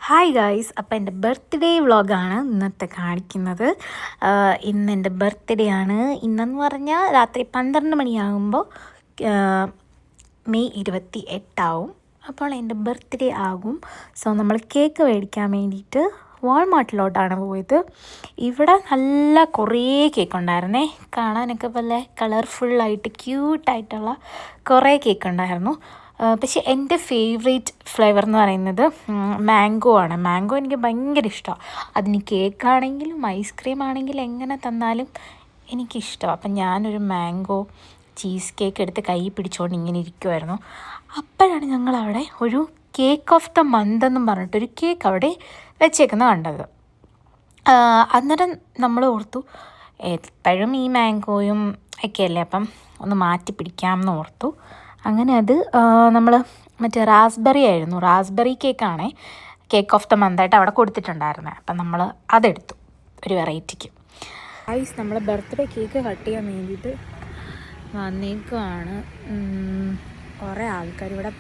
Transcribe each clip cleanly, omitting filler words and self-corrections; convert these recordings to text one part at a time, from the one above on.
Hi guys, അപ്പോൾ എൻ്റെ birthday വ്ളോഗാണ് ഇന്നത്തെ കാണിക്കുന്നത്. ഇന്ന് എൻ്റെ ബർത്ത്ഡേ ആണ്. ഇന്നെന്ന് പറഞ്ഞാൽ രാത്രി 12 മണിയാകുമ്പോൾ മെയ് 28 അപ്പോൾ എൻ്റെ ബർത്ത്ഡേ ആകും. സോ നമ്മൾ കേക്ക് മേടിക്കാൻ വേണ്ടിയിട്ട് വാൾമാർട്ടിലോട്ടാണ് പോയത്. ഇവിടെ നല്ല കുറേ കേക്ക് ഉണ്ടായിരുന്നേ, കാണാനൊക്കെ പോലെ കളർഫുള്ളായിട്ട് ക്യൂട്ടായിട്ടുള്ള കുറേ കേക്ക് ഉണ്ടായിരുന്നു. പക്ഷേ എൻ്റെ ഫേവറേറ്റ് ഫ്ലേവർ എന്ന് പറയുന്നത് മാംഗോ ആണ്. മാംഗോ എനിക്ക് ഭയങ്കര ഇഷ്ടമാണ്. അതിന് കേക്കാണെങ്കിലും ഐസ്ക്രീം ആണെങ്കിലും എങ്ങനെ തന്നാലും എനിക്കിഷ്ടമാണ്. അപ്പം ഞാനൊരു മാംഗോ ചീസ് കേക്ക് എടുത്ത് കൈ പിടിച്ചുകൊണ്ട് ഇങ്ങനെ ഇരിക്കുമായിരുന്നു. അപ്പോഴാണ് ഞങ്ങളവിടെ ഒരു കേക്ക് ഓഫ് ദ മന്ത് എന്നും പറഞ്ഞിട്ടൊരു കേക്ക് അവിടെ വെച്ചേക്കുന്നത് കണ്ടത്. അന്നേരം നമ്മൾ ഓർത്തു എപ്പോഴും ഈ മാംഗോയും ഒക്കെയല്ലേ, അപ്പം ഒന്ന് മാറ്റി പിടിക്കാമെന്ന് ഓർത്തു. അങ്ങനെ അത് നമ്മൾ മറ്റേ റാസ്ബെറി കേക്കാണേ കേക്ക് ഓഫ് ദ മന്തായിട്ട് അവിടെ കൊടുത്തിട്ടുണ്ടായിരുന്നത്. അപ്പം നമ്മൾ അതെടുത്തു ഒരു വെറൈറ്റിക്ക്. ഗൈസ്, നമ്മൾ ബർത്ത്ഡേ കേക്ക് കട്ട് ചെയ്യാൻ വേണ്ടിയിട്ട് വന്നേക്കുവാണ്. കുറേ ആൾക്കാർ ഇവിടെ,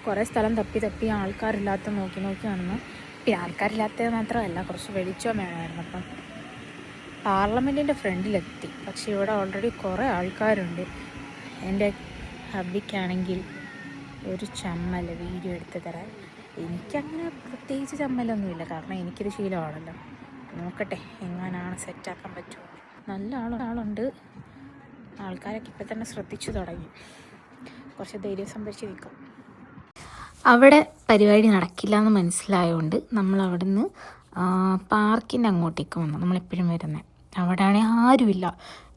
കുറേ സ്ഥലം തപ്പി ആൾക്കാരില്ലാത്ത നോക്കി കാണുന്നു. പിന്നെ ആൾക്കാരില്ലാത്തത് മാത്രമല്ല, കുറച്ച് വെളിച്ചം വേണമായിരുന്നു. അപ്പം പാർലമെൻറ്റിൻ്റെ ഫ്രണ്ടിലെത്തി. പക്ഷേ ഇവിടെ ഓൾറെഡി കുറേ ആൾക്കാരുണ്ട്. എൻ്റെ ഹബ്ബിക്കാണെങ്കിൽ ഒരു ചമ്മൽ വീഡിയോ എടുത്ത് തരാൻ. എനിക്കങ്ങനെ പ്രത്യേകിച്ച് ചമ്മലൊന്നുമില്ല, കാരണം എനിക്കൊരു ശീലമാണല്ലോ. നോക്കട്ടെ എങ്ങനെയാണ് സെറ്റാക്കാൻ പറ്റുമോ. നല്ല ആളുണ്ട്. ആൾക്കാരൊക്കെ ഇപ്പം തന്നെ ശ്രദ്ധിച്ചു തുടങ്ങി. കുറച്ച് ധൈര്യം സംഭരിച്ച് നിൽക്കും. അവിടെ പരിപാടി നടക്കില്ല എന്ന് മനസ്സിലായതുകൊണ്ട് നമ്മൾ അവിടെ നിന്ന് പാർക്കിൻ്റെ അങ്ങോട്ടേക്ക് വന്നു. നമ്മളെപ്പോഴും വരുന്നത് അവിടെയാണെങ്കിൽ ആരുമില്ല.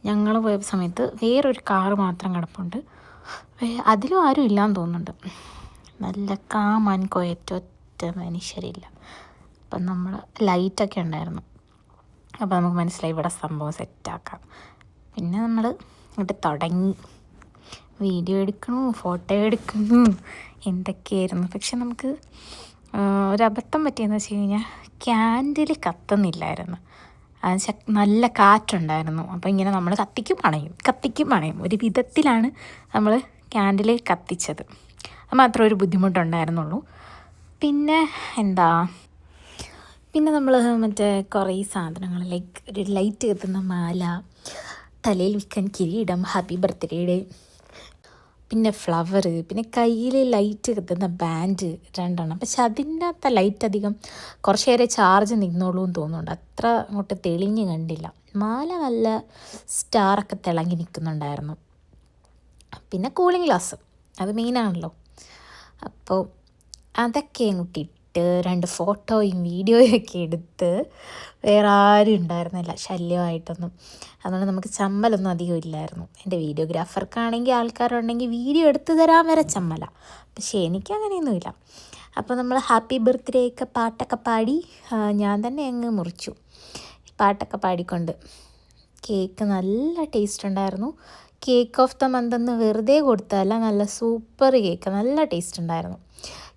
ഞങ്ങൾ പോയ സമയത്ത് വേറൊരു കാറ് മാത്രം കിടപ്പുണ്ട്. അതിലും ആരും ഇല്ലയെന്ന് തോന്നുന്നുണ്ട്. നല്ല കാമാൻ ഒറ്റ മനുഷ്യരില്ല. അപ്പം നമ്മൾ ലൈറ്റൊക്കെ ഉണ്ടായിരുന്നു. അപ്പോൾ നമുക്ക് മനസ്സിലായി ഇവിടെ സംഭവം സെറ്റാക്കാം. പിന്നെ നമ്മൾ ഇങ്ങോട്ട് തുടങ്ങി വീഡിയോ എടുക്കണു, ഫോട്ടോ എടുക്കുന്നു, എന്തൊക്കെയായിരുന്നു. പക്ഷെ നമുക്ക് ഒരബദ്ധം പറ്റിയെന്ന് വെച്ച് കഴിഞ്ഞാൽ ക്യാൻഡിൽ കത്തുന്നില്ലായിരുന്നു. നല്ല കാറ്റുണ്ടായിരുന്നു. അപ്പോൾ ഇങ്ങനെ നമ്മൾ കത്തിക്കും പണയും ഒരു വിധത്തിലാണ് നമ്മൾ ക്യാൻഡിൽ കത്തിച്ചത്. അത് മാത്രമേ ഒരു ബുദ്ധിമുട്ടുണ്ടായിരുന്നുള്ളൂ. പിന്നെ നമ്മൾ മറ്റേ കുറേ സാധനങ്ങൾ, ലൈക്ക് ഒരു ലൈറ്റ് കത്തുന്ന മാല, തലയിൽ വെക്കാൻ കിരീടം, ഹാപ്പി ബർത്ത്ഡേയുടെ, പിന്നെ ഫ്ലവർ, പിന്നെ കയ്യിൽ ലൈറ്റ് കത്തുന്ന ബാൻഡ് 2 പക്ഷെ അതിൻ്റെ അകത്ത ലൈറ്റ് അധികം കുറച്ച് നേരം ചാർജ് നിന്നോളൂ എന്ന് തോന്നുന്നുണ്ട്. അത്ര അങ്ങോട്ട് തെളിഞ്ഞ് കണ്ടില്ല. മാല നല്ല സ്റ്റാറൊക്കെ തിളങ്ങി നിൽക്കുന്നുണ്ടായിരുന്നു. പിന്നെ കൂളിംഗ് ഗ്ലാസ്, അത് മെയിനാണല്ലോ. അപ്പോൾ അതൊക്കെ അങ്ങോട്ടിട്ട് 2 ഫോട്ടോയും വീഡിയോയും ഒക്കെ എടുത്ത് വേറെ ആരും ഉണ്ടായിരുന്നില്ല ശല്യമായിട്ടൊന്നും. അതുകൊണ്ട് നമുക്ക് ചമ്മലൊന്നും അധികം ഇല്ലായിരുന്നു. എൻ്റെ വീഡിയോഗ്രാഫർക്കാണെങ്കിൽ ആൾക്കാരുണ്ടെങ്കിൽ വീഡിയോ എടുത്തു തരാൻ വരെ ചമ്മല. പക്ഷേ എനിക്കങ്ങനെയൊന്നുമില്ല. അപ്പോൾ നമ്മൾ ഹാപ്പി ബർത്ത്ഡേ ഒക്കെ പാട്ടൊക്കെ പാടി ഞാൻ തന്നെ അങ്ങ് മുറിച്ചു. പാട്ടൊക്കെ പാടിക്കൊണ്ട്. കേക്ക് നല്ല ടേസ്റ്റ് ഉണ്ടായിരുന്നു. കേക്ക് ഓഫ് ദ മന്ത് എന്ന് വെറുതെ കൊടുത്തതല്ല, നല്ല സൂപ്പർ കേക്ക്, നല്ല ടേസ്റ്റ് ഉണ്ടായിരുന്നു.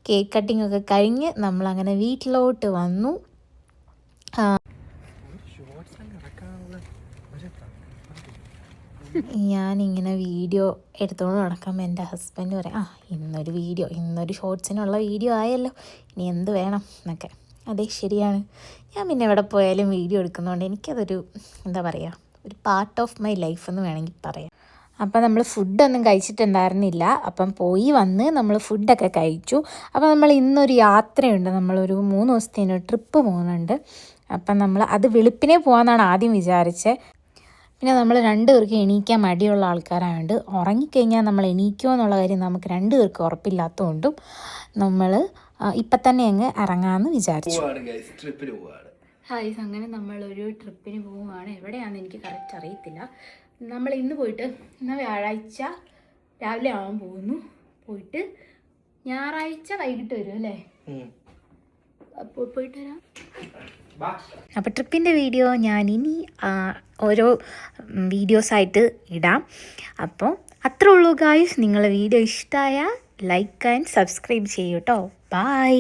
കേക്ക് കട്ടിംഗ് ഒക്കെ കഴിഞ്ഞ് നമ്മളങ്ങനെ വീട്ടിലോട്ട് വന്നു. ഞാനിങ്ങനെ വീഡിയോ എടുത്തുകൊണ്ട് നടക്കുമ്പോൾ എൻ്റെ ഹസ്ബൻഡ് പറയും, ഇന്നൊരു ഷോർട്സിനുള്ള വീഡിയോ ആയല്ലോ, ഇനി എന്ത് വേണം എന്നൊക്കെ. അതെ, ശരിയാണ്. ഞാൻ പിന്നെ എവിടെ പോയാലും വീഡിയോ എടുക്കുന്നതുകൊണ്ട് എനിക്കതൊരു ഒരു പാർട്ട് ഓഫ് മൈ ലൈഫ് എന്ന് വേണമെങ്കിൽ പറയാം. അപ്പം നമ്മൾ ഫുഡൊന്നും കഴിച്ചിട്ടുണ്ടായിരുന്നില്ല. അപ്പം പോയി വന്ന് നമ്മൾ ഫുഡൊക്കെ കഴിച്ചു. അപ്പോൾ നമ്മൾ ഇന്നൊരു യാത്രയുണ്ട്. നമ്മളൊരു 3 ദിവസത്തേന് ട്രിപ്പ് പോകുന്നുണ്ട്. അപ്പം നമ്മൾ അത് വെളുപ്പിനെ പോകാമെന്നാണ് ആദ്യം വിചാരിച്ചത്. പിന്നെ നമ്മൾ 2 പേർക്ക് എണീക്കാൻ മടിയുള്ള ആൾക്കാരായതുകൊണ്ട് ഉറങ്ങിക്കഴിഞ്ഞാൽ നമ്മൾ എണീക്കുമോ എന്നുള്ള കാര്യം നമുക്ക് 2 പേർക്ക് ഉറപ്പില്ലാത്തതുകൊണ്ടും നമ്മൾ ഇപ്പം തന്നെ അങ്ങ് ഇറങ്ങാമെന്ന് വിചാരിച്ചു. ഹായ്, അങ്ങനെ നമ്മളൊരു ട്രിപ്പിന് പോവുകയാണ്. എവിടെയാണെന്ന് എനിക്ക് കറക്റ്റ് അറിയത്തില്ല. നമ്മൾ ഇന്ന് വ്യാഴാഴ്ച രാവിലെ ആവാൻ പോകുന്നു. പോയിട്ട് ഞായറാഴ്ച വൈകിട്ട് വരും അല്ലേ? അപ്പോൾ പോയിട്ട് വരാം. അപ്പോൾ ട്രിപ്പിൻ്റെ വീഡിയോ ഞാൻ ഇനി ഓരോ വീഡിയോസായിട്ട് ഇടാം. അപ്പോൾ അത്രേ ഉള്ളൂ ഗായ്സ്. നിങ്ങളെ വീഡിയോ ഇഷ്ടമായാൽ ലൈക്ക് ആൻഡ് സബ്സ്ക്രൈബ് ചെയ്യൂ കേട്ടോ. ബൈ.